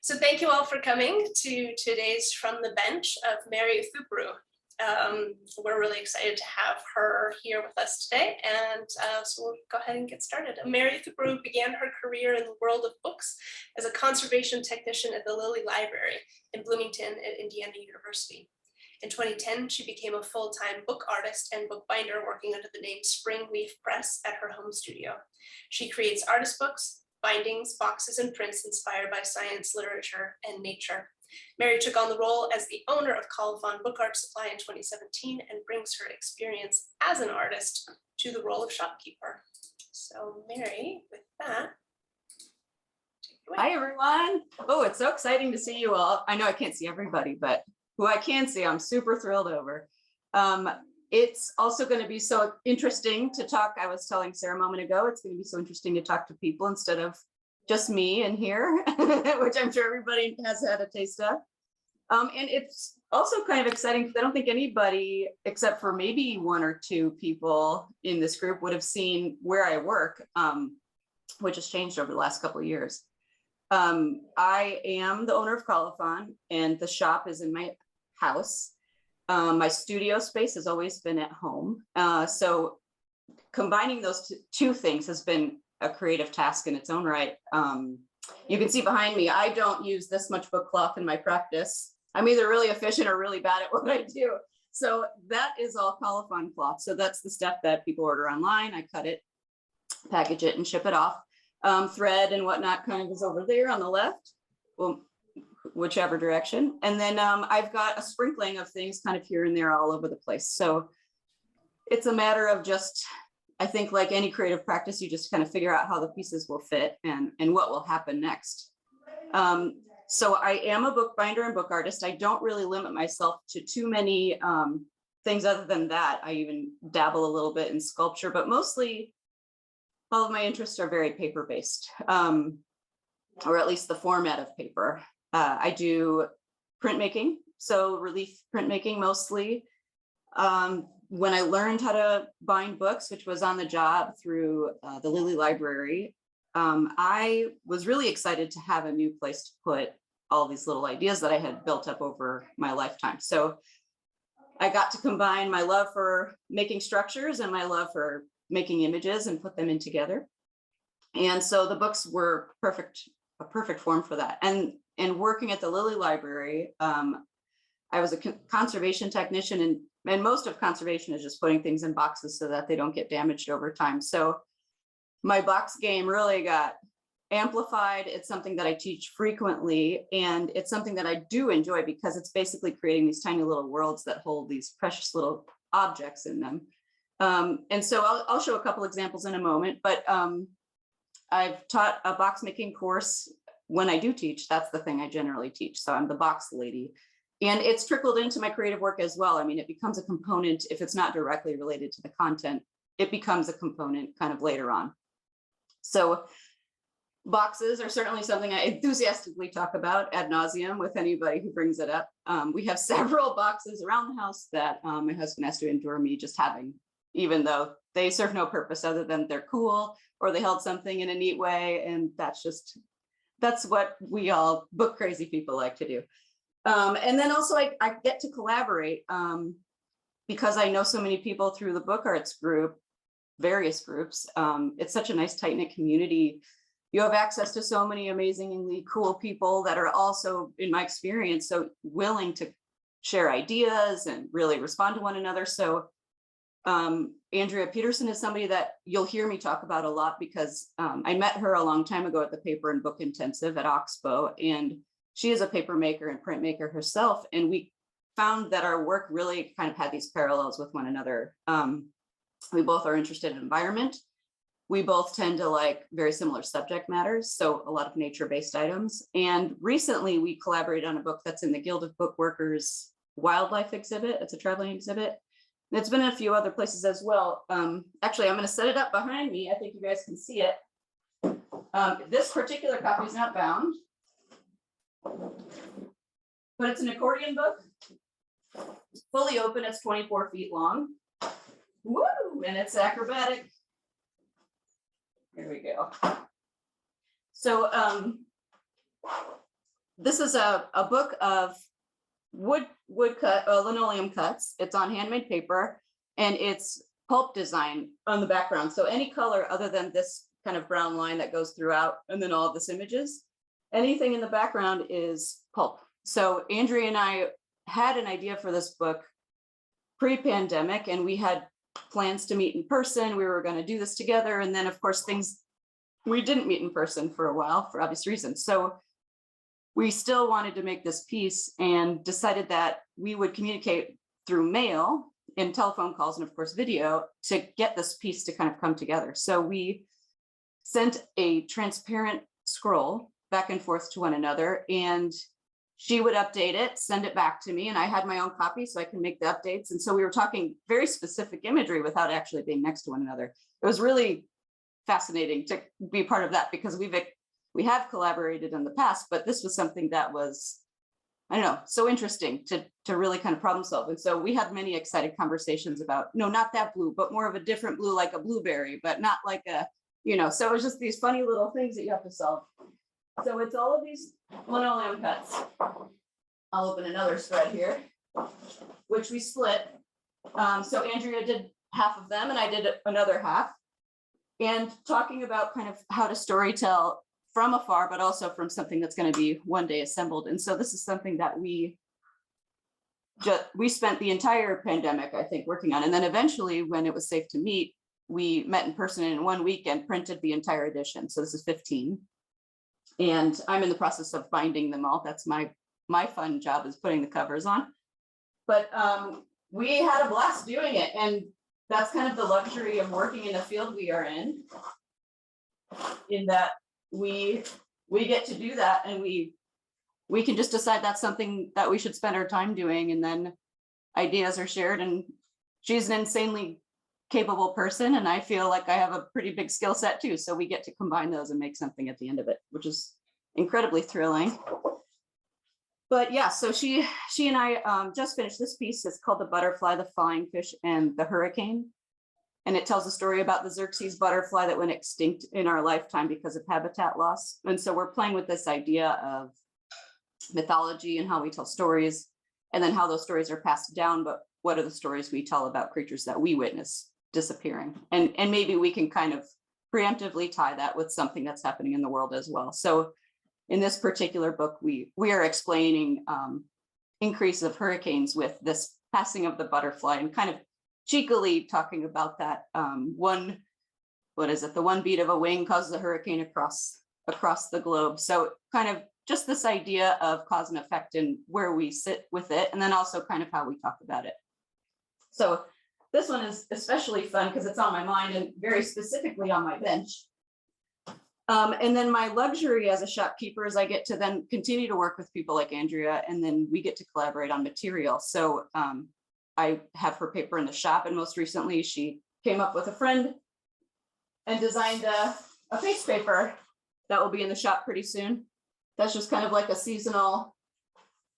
So thank you all for coming to today's From the Bench of Mary Uthuppuru. We're really excited to have her here with us today, and so we'll go ahead and get started. Mary Uthuppuru began her career in the world of books as a conservation technician at the Lilly Library in Bloomington at Indiana University. In 2010, she became a full-time book artist and bookbinder working under the name Springleaf Press at her home studio. She creates artist books, bindings, boxes, and prints inspired by science, literature, and nature. Mary took on the role as the owner of Colophon Book Arts Supply in 2017 and brings her experience as an artist to the role of shopkeeper. So Mary, with that, take it away. Hi everyone. Oh, it's so exciting to see you all. I know I can't see everybody, but who I can see, I'm super thrilled over. It's also going to be so interesting to talk. I was telling Sarah a moment ago, it's going to be so interesting to talk to people instead of just me in here, which I'm sure everybody has had a taste of. And it's also kind of exciting because I don't think anybody, except for maybe one or two people in this group, would have seen where I work, which has changed over the last couple of years. I am the owner of Colophon, and the shop is in my house. My studio space has always been at home. So combining those two things has been a creative task in its own right. You can see behind me, I don't use this much book cloth in my practice. I'm either really efficient or really bad at what I do. So that is all Colophon cloth. So that's the stuff that people order online. I cut it, package it, and ship it off. Thread and whatnot kind of is over there on the left. Well, whichever direction. And then I've got a sprinkling of things kind of here and there all over the place. So it's a matter of just, I think like any creative practice, you just kind of figure out how the pieces will fit and what will happen next. So I am a bookbinder and book artist. I don't really limit myself to too many things other than that. I even dabble a little bit in sculpture, but mostly all of my interests are very paper-based, or at least the format of paper. I do printmaking, so relief printmaking mostly. When I learned how to bind books, which was on the job through the Lilly Library, I was really excited to have a new place to put all these little ideas that I had built up over my lifetime. So I got to combine my love for making structures and my love for making images and put them in together. And so the books were a perfect form for that. And working at the Lilly Library, I was a conservation technician, and most of conservation is just putting things in boxes so that they don't get damaged over time. So my box game really got amplified. It's something that I teach frequently, and it's something that I do enjoy because it's basically creating these tiny little worlds that hold these precious little objects in them. And so I'll show a couple examples in a moment, but I've taught a box making course. When I do teach, that's the thing I generally teach. So I'm the box lady, and it's trickled into my creative work as well. I mean, it becomes a component. If it's not directly related to the content, it becomes a component kind of later on. So boxes are certainly something I enthusiastically talk about ad nauseum with anybody who brings it up. We have several boxes around the house that my husband has to endure me just having, even though they serve no purpose other than they're cool or they held something in a neat way. And that's what we all book crazy people like to do. And then also I get to collaborate because I know so many people through the book arts group, various groups. It's such a nice tight knit community. You have access to so many amazingly cool people that are also, in my experience, so willing to share ideas and really respond to one another. So Andrea Peterson is somebody that you'll hear me talk about a lot because I met her a long time ago at the Paper and Book Intensive at Oxbow, and she is a paper maker and printmaker herself. And we found that our work really kind of had these parallels with one another. We both are interested in environment. We both tend to like very similar subject matters, so a lot of nature-based items. And recently we collaborated on a book that's in the Guild of Bookworkers wildlife exhibit. It's a traveling exhibit. And it's been in a few other places as well. Actually, I'm going to set it up behind me. I think you guys can see it. This particular copy is not bound, but it's an accordion book. Fully open, it's 24 feet long. Woo! And it's acrobatic. Here we go. So this is a book of linoleum cuts. It's on handmade paper, and it's pulp design on the background. So any color other than this kind of brown line that goes throughout, and then all of this images, anything in the background is pulp. So Andrea and I had an idea for this book pre-pandemic, and we had plans to meet in person. We were going to do this together. And then of course we didn't meet in person for a while for obvious reasons. So we still wanted to make this piece and decided that we would communicate through mail and telephone calls and of course video to get this piece to kind of come together. So we sent a transparent scroll back and forth to one another, and she would update it, send it back to me, and I had my own copy so I can make the updates. And so we were talking very specific imagery without actually being next to one another. It was really fascinating to be part of that, because we have collaborated in the past, but this was something that was, I don't know, so interesting to really kind of problem solve. And so we had many excited conversations about, no, not that blue, but more of a different blue, like a blueberry, but not like a, so it was just these funny little things that you have to solve. So it's all of these linoleum cuts. I'll open another spread here, which we split. So Andrea did half of them and I did another half, and talking about kind of how to storytell from afar, but also from something that's going to be one day assembled. And so this is something that we spent the entire pandemic, I think, working on. And then eventually, when it was safe to meet, we met in person in 1 week and printed the entire edition. So this is 15. And I'm in the process of binding them all. That's my fun job, is putting the covers on. But we had a blast doing it. And that's kind of the luxury of working in the field we are in that we get to do that, and we can just decide that's something that we should spend our time doing, and then ideas are shared. And she's an insanely capable person, and I feel like I have a pretty big skill set too, so we get to combine those and make something at the end of it, which is incredibly thrilling. But yeah, so she and I just finished this piece. It's called The Butterfly, the Flying Fish, and the Hurricane. And it tells a story about the Xerxes butterfly that went extinct in our lifetime because of habitat loss. And so we're playing with this idea of mythology and how we tell stories, and then how those stories are passed down, but what are the stories we tell about creatures that we witness disappearing? And maybe we can kind of preemptively tie that with something that's happening in the world as well. So in this particular book, we are explaining increase of hurricanes with this passing of the butterfly, and kind of cheekily talking about that the one beat of a wing causes a hurricane across the globe. So kind of just this idea of cause and effect and where we sit with it, and then also kind of how we talk about it. So this one is especially fun because it's on my mind, and very specifically on my bench. And then my luxury as a shopkeeper is I get to then continue to work with people like Andrea, and then we get to collaborate on material. So I have her paper in the shop, and most recently she came up with a friend and designed a face paper that will be in the shop pretty soon. That's just kind of like a seasonal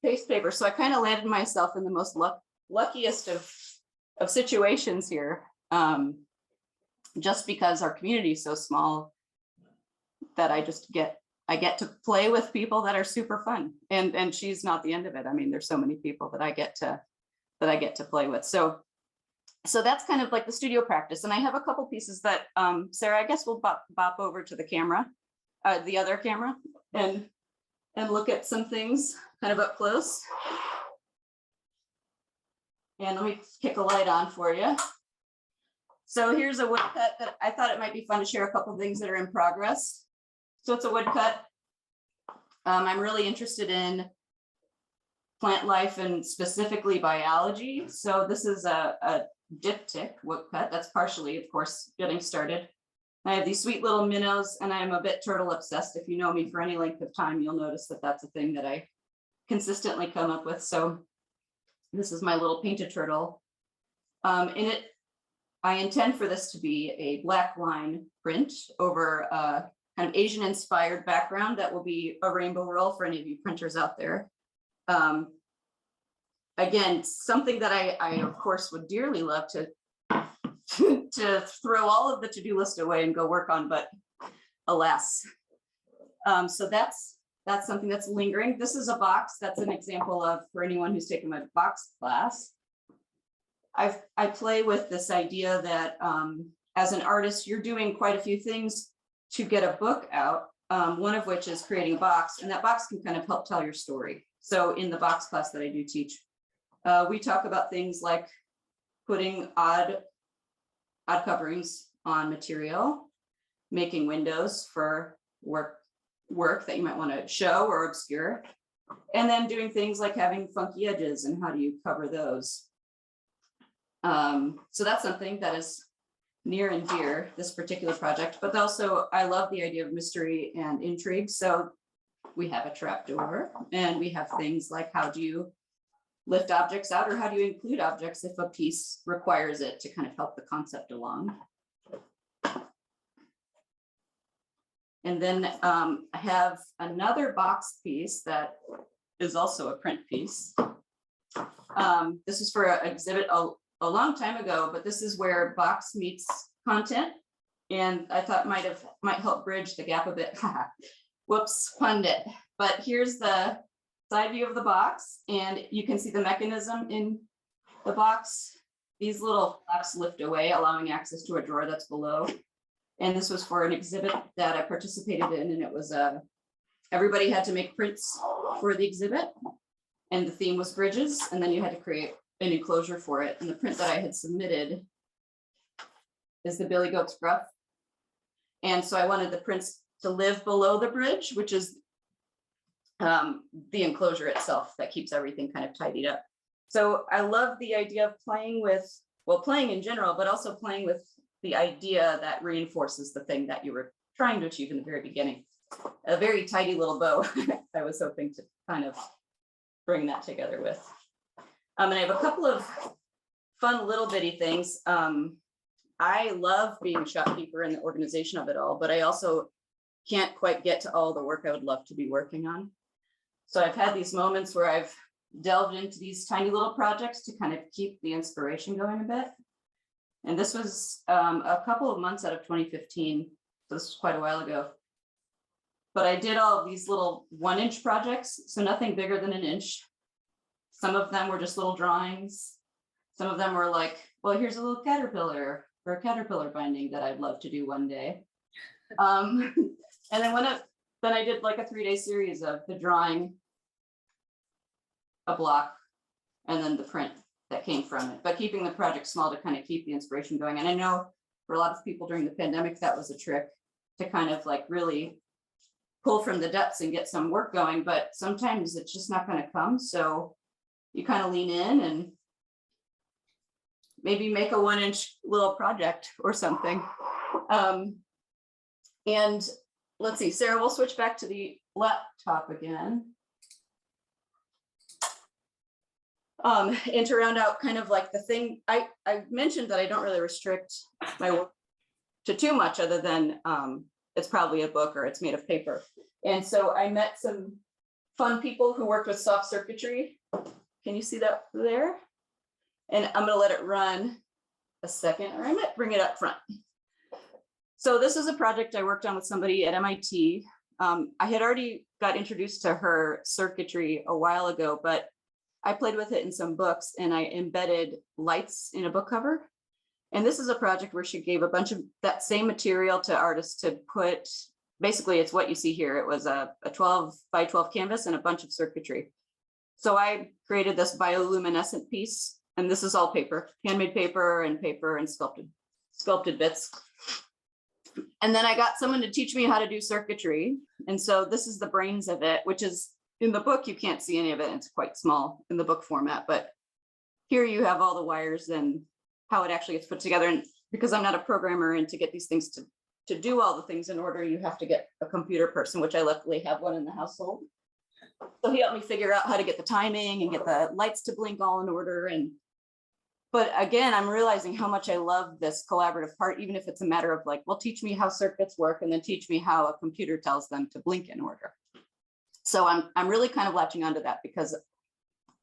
face paper. So I kind of landed myself in the most luckiest of situations here, just because our community is so small that I get to play with people that are super fun. And she's not the end of it. I mean, there's so many people that I get to play with. So that's kind of like the studio practice. And I have a couple pieces that Sarah, I guess we'll bop over to the camera, the other camera, and look at some things kind of up close. And let me kick a light on for you. So here's a woodcut that I thought it might be fun to share a couple of things that are in progress. So it's a woodcut. I'm really interested in plant life and specifically biology. So this is a diptych woodcut that's partially, of course, getting started. I have these sweet little minnows, and I'm a bit turtle obsessed. If you know me for any length of time, you'll notice that that's a thing that I consistently come up with. So this is my little painted turtle. I intend for this to be a black line print over a kind of Asian inspired background that will be a rainbow roll for any of you printers out there. Again, something that I of course would dearly love to throw all of the to-do list away and go work on, but alas. So that's that's something that's lingering. This is a box. That's an example of, for anyone who's taken my box class, I play with this idea that as an artist, you're doing quite a few things to get a book out, one of which is creating a box, and that box can kind of help tell your story. So in the box class that I do teach, we talk about things like putting odd coverings on material, making windows for work that you might want to show or obscure, and then doing things like having funky edges and how do you cover those. So that's something that is near and dear, this particular project, but also I love the idea of mystery and intrigue. So we have a trapdoor, and we have things like how do you lift objects out, or how do you include objects if a piece requires it to kind of help the concept along. And then I have another box piece that is also a print piece. This is for an exhibit a long time ago, but this is where box meets content. And I thought might help bridge the gap a bit. Whoops, punned it. But here's the side view of the box, and you can see the mechanism in the box. These little flaps lift away, allowing access to a drawer that's below. And this was for an exhibit that I participated in, and it was everybody had to make prints for the exhibit, and the theme was bridges, and then you had to create an enclosure for it. And the print that I had submitted is the Billy Goat's Gruff. And so I wanted the prints to live below the bridge, which is the enclosure itself that keeps everything kind of tidied up. So I love the idea of playing with, well, playing in general, but also playing with the idea that reinforces the thing that you were trying to achieve in the very beginning. A very tidy little bow I was hoping to kind of bring that together with. And I have a couple of fun little bitty things. I love being a shopkeeper and the organization of it all, but I also can't quite get to all the work I would love to be working on. So I've had these moments where I've delved into these tiny little projects to kind of keep the inspiration going a bit. And this was a couple of months out of 2015. So this was quite a while ago. But I did all of these little 1-inch projects, so nothing bigger than an inch. Some of them were just little drawings. Some of them were like, well, here's a little caterpillar or a caterpillar binding that I'd love to do one day. And then I did like a 3-day series of the drawing, a block, and then the print that came from it, but keeping the project small to kind of keep the inspiration going. And I know for a lot of people during the pandemic, that was a trick to kind of like really pull from the depths and get some work going, but sometimes it's just not going to come. So you kind of lean in and maybe make a 1-inch little project or something. And let's see, Sarah, we'll switch back to the laptop again. And to round out kind of like the thing, I mentioned that I don't really restrict my work to too much other than it's probably a book or it's made of paper. And so I met some fun people who worked with soft circuitry. Can you see that there? And I'm gonna let it run a second, or I might bring it up front. So this is a project I worked on with somebody at MIT. I had already got introduced to her circuitry a while ago, but I played with it in some books and I embedded lights in a book cover. And this is a project where she gave a bunch of that same material to artists to put, basically it's what you see here. It was a 12 by 12 canvas and a bunch of circuitry. So I created this bioluminescent piece, and this is all paper, handmade paper and sculpted bits. And then I got someone to teach me how to do circuitry. And so this is the brains of it, which is in the book, you can't see any of it. It's quite small in the book format, but here you have all the wires and how it actually gets put together. And because I'm not a programmer, and to get these things to do all the things in order, you have to get a computer person, which I luckily have one in the household. So he helped me figure out how to get the timing and get the lights to blink all in order. But again, I'm realizing how much I love this collaborative part, even if it's a matter of like, well, teach me how circuits work and then teach me how a computer tells them to blink in order. So I'm really kind of latching onto that, because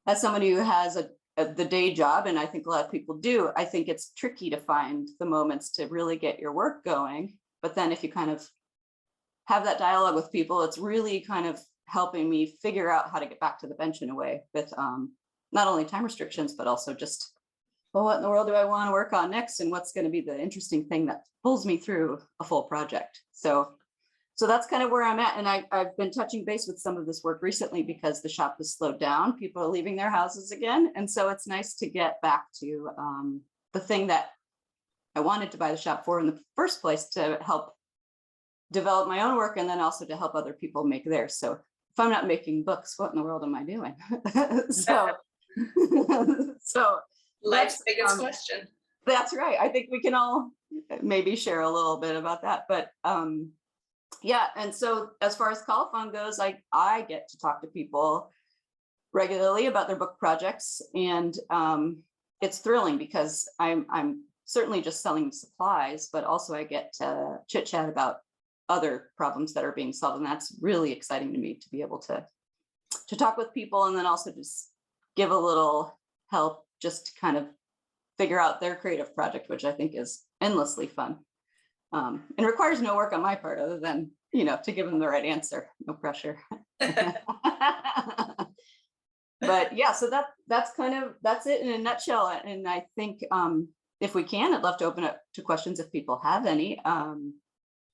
as somebody who has the day job, and I think a lot of people do, I think it's tricky to find the moments to really get your work going. But then if you kind of have that dialogue with people, it's really kind of helping me figure out how to get back to the bench in a way with not only time restrictions, but also just, well, what in the world do I want to work on next? And what's going to be the interesting thing that pulls me through a full project? So that's kind of where I'm at. And I've been touching base with some of this work recently because the shop has slowed down. People are leaving their houses again. And so it's nice to get back to the thing that I wanted to buy the shop for in the first place, to help develop my own work and then also to help other people make theirs. So if I'm not making books, what in the world am I doing? so Life's biggest question. That's right. I think we can all maybe share a little bit about that. But yeah, and so as far as Colophon goes, I get to talk to people regularly about their book projects, and it's thrilling because I'm certainly just selling supplies, but also I get to chit chat about other problems that are being solved, and that's really exciting to me, to be able to talk with people and then also just give a little help just to kind of figure out their creative project, which I think is endlessly fun. And requires no work on my part other than, to give them the right answer, no pressure. But yeah, so that's it in a nutshell. And I think if we can, I'd love to open up to questions if people have any.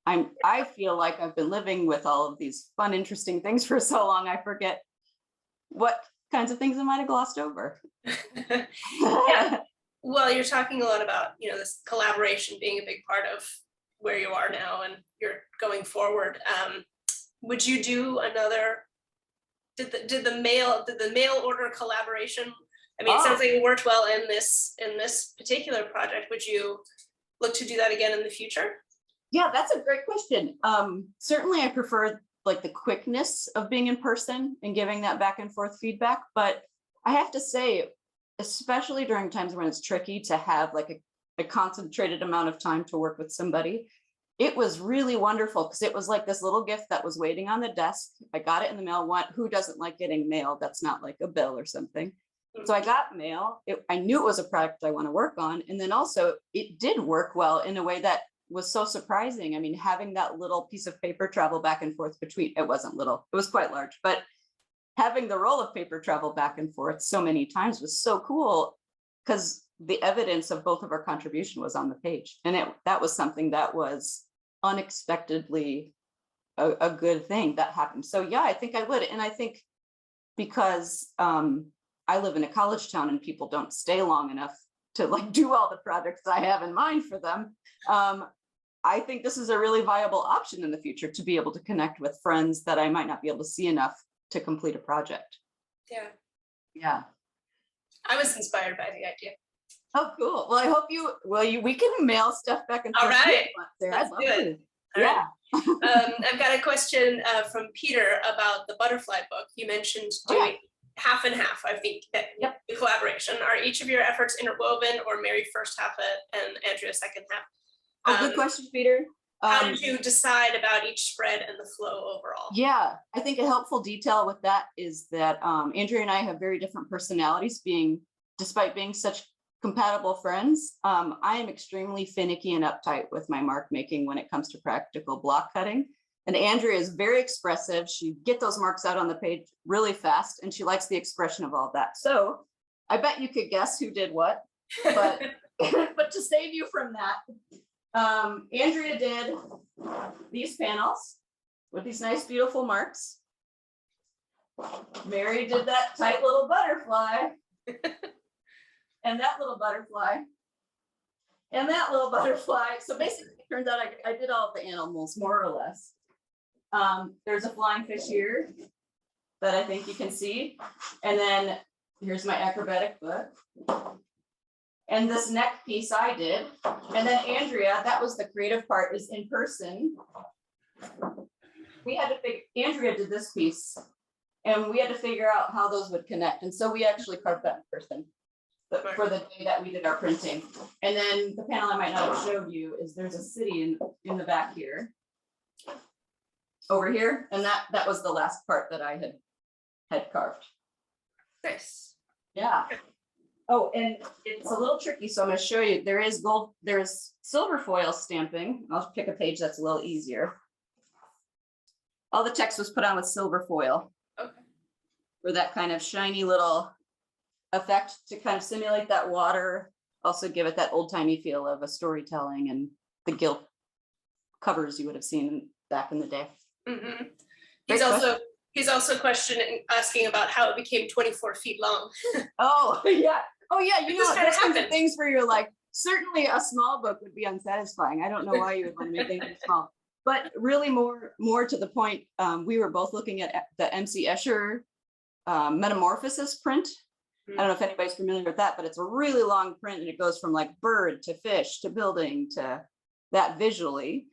I feel like I've been living with all of these fun, interesting things for so long, I forget what kinds of things I might have glossed over. Yeah. Well, you're talking a lot about, this collaboration being a big part of where you are now and you're going forward. Would you do another, did the mail order collaboration? I mean, it sounds like it worked well in this particular project. Would you look to do that again in the future? Yeah, that's a great question. Certainly I prefer like the quickness of being in person and giving that back and forth feedback. But I have to say, especially during times when it's tricky to have like a concentrated amount of time to work with somebody, it was really wonderful because it was like this little gift that was waiting on the desk. I got it in the mail. Who doesn't like getting mail that's not like a bill or something? So I got mail. I knew it was a project I want to work on. And then also it did work well in a way that was so surprising. I mean, having that little piece of paper travel back and forth between, it wasn't little, it was quite large, but having the roll of paper travel back and forth so many times was so cool because the evidence of both of our contribution was on the page. And that was something that was unexpectedly a good thing that happened. So yeah, I think I would. And I think because I live in a college town and people don't stay long enough to like do all the projects I have in mind for them. I think this is a really viable option in the future to be able to connect with friends that I might not be able to see enough to complete a project. Yeah. Yeah. I was inspired by the idea. Oh, cool. Well, I hope we can mail stuff back and forth. All right. Let's do it. Yeah. I've got a question from Peter about the butterfly book. You mentioned doing half and half, I think, that the collaboration. Are each of your efforts interwoven, or Mary first half it and Andrea second half? Good question, Peter. How did you decide about each spread and the flow overall? Yeah, I think a helpful detail with that is that Andrea and I have very different personalities, despite being such compatible friends. I am extremely finicky and uptight with my mark making when it comes to practical block cutting. And Andrea is very expressive. She get those marks out on the page really fast, and she likes the expression of all that. So I bet you could guess who did what, but, but to save you from that, Andrea did these panels with these nice, beautiful marks. Mary did that tight little butterfly. And that little butterfly. And that little butterfly. So basically, it turns out I did all of the animals, more or less. There's a flying fish here that I think you can see. And then here's my acrobatic foot. And this neck piece I did. And then Andrea, that was the creative part, is in person. We had to figure, Andrea did this piece, and we had to figure out how those would connect. And so we actually carved that in person for the day that we did our printing. And then the panel I might not have showed you is there's a city in the back here. Over here. And that was the last part that I had carved. Nice. Yeah. Oh, and it's a little tricky, so I'm going to show you. There's silver foil stamping. I'll pick a page that's a little easier. all the text was put on with silver foil. Okay. For that kind of shiny little effect to kind of simulate that water, also give it that old timey feel of a storytelling and the gilt covers you would have seen back in the day. Mm-hmm. Great He's also asking about how it became 24 feet long. Oh yeah. Oh yeah. You know, This there's kinds of happened. things where you're like, certainly a small book would be unsatisfying. I don't know why you would want to make things small, but really more to the point. We were both looking at the MC Escher Metamorphosis print. I don't know if anybody's familiar with that, but it's a really long print and it goes from like bird to fish to building to that visually.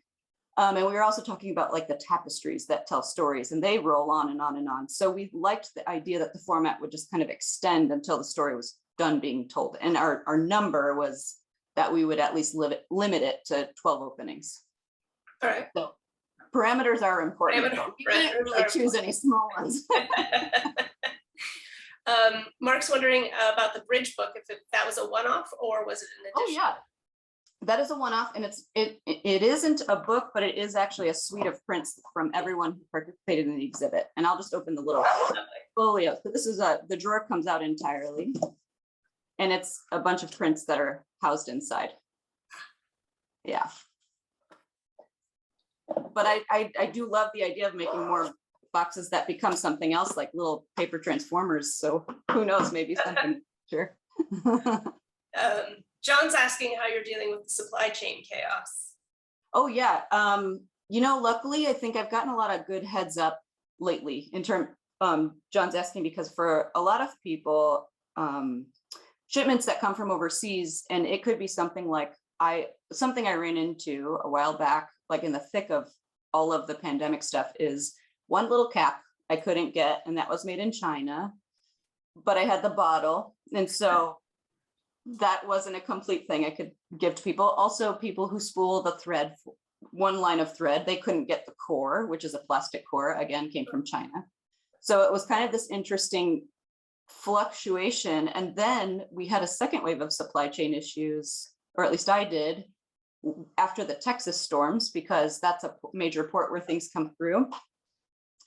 And we were also talking about like the tapestries that tell stories and they roll on and on and on. So we liked the idea that the format would just kind of extend until the story was done being told. And our number was that we would at least limit it to 12 openings. All right. So parameters are important. We didn't really choose any small ones. Mark's wondering about the bridge book, if that was a one-off or was it an edition? Oh yeah, that is a one-off, and it isn't a book, but it is actually a suite of prints from everyone who participated in the exhibit. And I'll just open the little folio. So this is the drawer comes out entirely, and it's a bunch of prints that are housed inside. Yeah. But I do love the idea of making more boxes that become something else, like little paper transformers. So who knows, maybe something. Sure. John's asking how you're dealing with the supply chain chaos. Oh yeah. You know, luckily I think I've gotten a lot of good heads up lately in terms, John's asking because for a lot of people, shipments that come from overseas, and it could be something like something I ran into a while back, like in the thick of all of the pandemic stuff, is one little cap I couldn't get, and that was made in China, but I had the bottle. And so that wasn't a complete thing I could give to people. Also, people who spool the thread, one line of thread, they couldn't get the core, which is a plastic core, again, came from China. So it was kind of this interesting fluctuation. And then we had a second wave of supply chain issues, or at least I did, after the Texas storms, because that's a major port where things come through.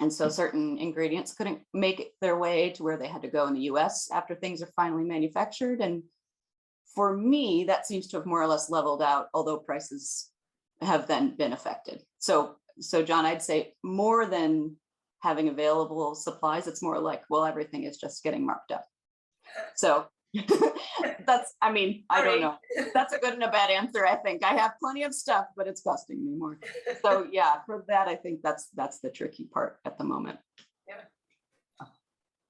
And so certain ingredients couldn't make their way to where they had to go in the US after things are finally manufactured. And for me, that seems to have more or less leveled out, although prices have then been affected. So John, I'd say more than having available supplies, it's more like, well, everything is just getting marked up. So that's, I mean, I don't know. That's a good and a bad answer, I think. I have plenty of stuff, but it's costing me more. So yeah, for that, I think that's the tricky part at the moment. Yeah.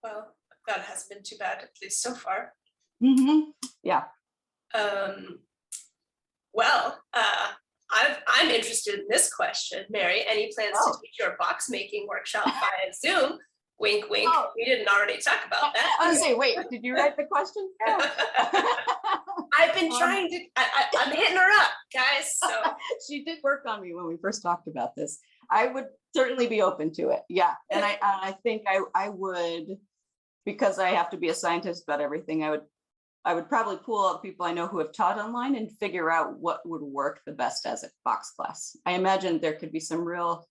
Well, that hasn't been too bad, at least so far. Mm-hmm. Yeah. Well, I'm interested in this question, Mary. Any plans to teach your box making workshop via Zoom? Wink, wink. Oh. We didn't already talk about that. I was saying, wait, did you write the question? I've been trying to. I'm hitting her up, guys. So she did work on me when we first talked about this. I would certainly be open to it. Yeah, and I think I would, because I have to be a scientist about everything. I would probably pool all the people I know who have taught online and figure out what would work the best as a box class. I imagine there could be some real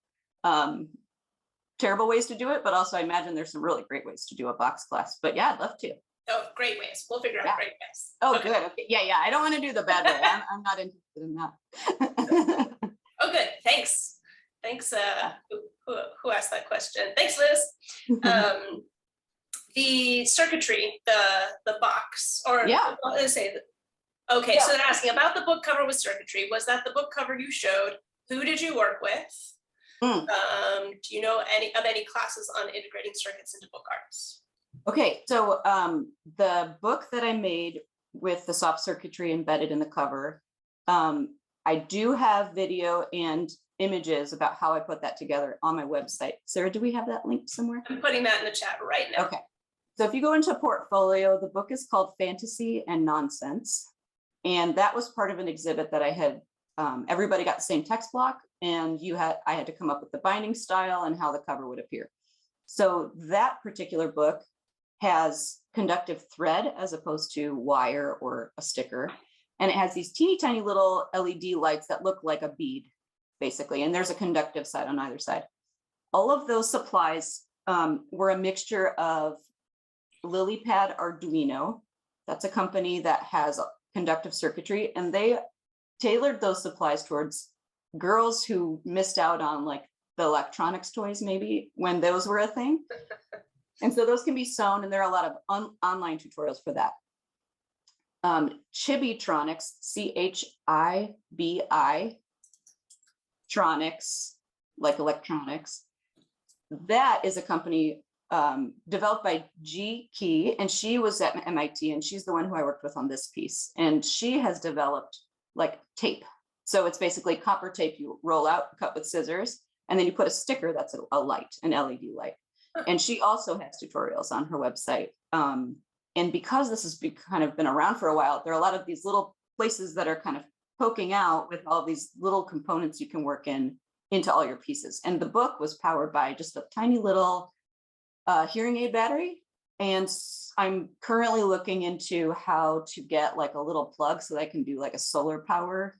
terrible ways to do it, but also I imagine there's some really great ways to do a box class. But yeah, I'd love to. Oh, great ways. We'll figure out great ways. Oh, okay. Good. Okay. Yeah. I don't want to do the bad way. I'm not interested in that. Oh, good. Thanks. Thanks. Who asked that question? Thanks, Liz. The circuitry, the box, or yeah. Let's say that. Okay, so they're asking about the book cover with circuitry. Was that the book cover you showed? Who did you work with? Do you know any classes on integrating circuits into book arts? Okay, so the book that I made with the soft circuitry embedded in the cover, I do have video and images about how I put that together on my website. Sarah, do we have that link somewhere? I'm putting that in the chat right now. Okay, so if you go into portfolio, the book is called Fantasy and Nonsense. And that was part of an exhibit that I had, everybody got the same text block, and I had to come up with the binding style and how the cover would appear. So that particular book has conductive thread as opposed to wire or a sticker. And it has these teeny tiny little LED lights that look like a bead, basically. And there's a conductive side on either side. all of those supplies were a mixture of LilyPad Arduino. That's a company that has conductive circuitry, and they tailored those supplies towards girls who missed out on like the electronics toys, maybe when those were a thing. And so those can be sewn, and there are a lot of online tutorials for that. Chibitronics, CHIBI, Tronics, like electronics. That is a company developed by G Key, and she was at MIT, and she's the one who I worked with on this piece. And she has developed like tape. So it's basically copper tape you roll out, cut with scissors, and then you put a sticker that's a light, an LED light. And she also has tutorials on her website. And because this has kind of been around for a while, there are a lot of these little places that are kind of poking out with all these little components you can work into all your pieces. And the book was powered by just a tiny little hearing aid battery. And I'm currently looking into how to get like a little plug so that I can do like a solar power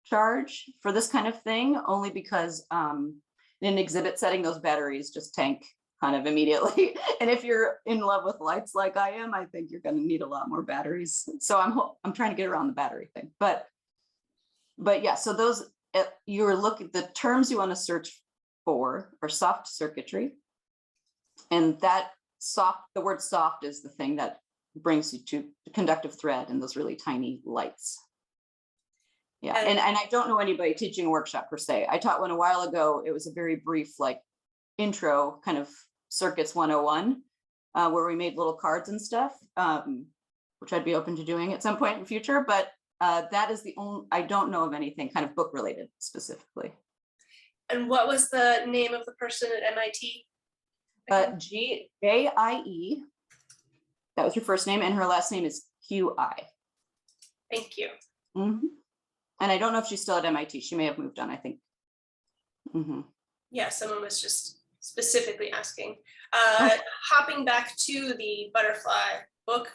charge for this kind of thing, only because in an exhibit setting, those batteries just tank kind of immediately. And if you're in love with lights like I am, I think you're going to need a lot more batteries. So I'm trying to get around the battery thing. But yeah, so those, you're looking, the terms you want to search for are soft circuitry. And that the word soft is the thing that brings you to the conductive thread and those really tiny lights. Yeah, and I don't know anybody teaching a workshop per se. I taught one a while ago. It was a very brief like intro kind of circuits 101 where we made little cards and stuff, which I'd be open to doing at some point in the future. But that is the only, I don't know of anything kind of book related specifically. And what was the name of the person at MIT? G-A-I-E. That was her first name, and her last name is Q-I. Thank you. Mm-hmm. And I don't know if she's still at MIT. She may have moved on, I think. Mm-hmm. Yeah, someone was just specifically asking. Hopping back to the butterfly book,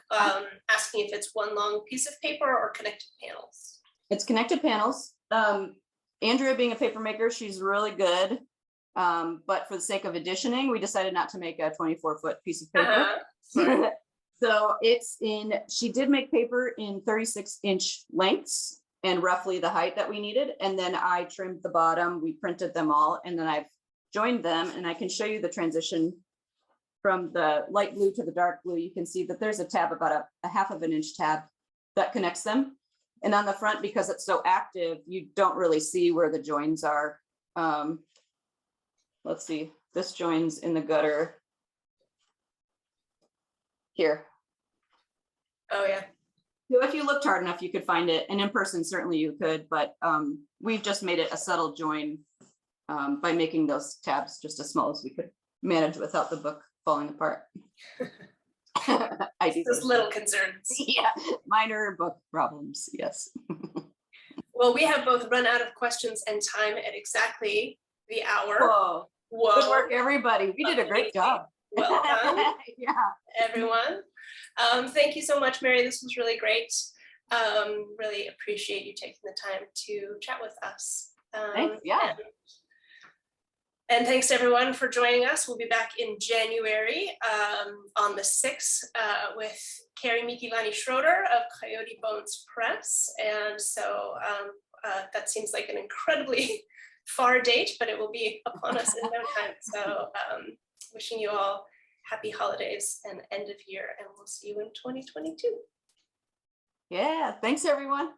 asking if it's one long piece of paper or connected panels. It's connected panels. Andrea, being a paper maker, she's really good. But for the sake of editioning, we decided not to make a 24-foot piece of paper. So she did make paper in 36-inch lengths and roughly the height that we needed. And then I trimmed the bottom, we printed them all, and then I've joined them, and I can show you the transition from the light blue to the dark blue. You can see that there's a tab, about a 1/2 inch tab that connects them. And on the front, because it's so active, you don't really see where the joins are. Let's see, this joins in the gutter here. Oh yeah. So if you looked hard enough, you could find it. And in person, certainly you could, but we've just made it a subtle join by making those tabs just as small as we could manage without the book falling apart. I do those little concerns. Yeah, minor book problems, yes. Well, we have both run out of questions and time at exactly the hour. Whoa. Good work, everybody. We did a great job. Well done. Yeah. Everyone. Thank you so much, Mary. This was really great. Really appreciate you taking the time to chat with us. Thanks. Yeah. And thanks everyone for joining us. We'll be back in January on the 6th with Carrie Mikilani Schroeder of Coyote Bones Press. And so that seems like an incredibly far date, but it will be upon us in no time. So wishing you all happy holidays and end of year, and we'll see you in 2022. Yeah, thanks everyone.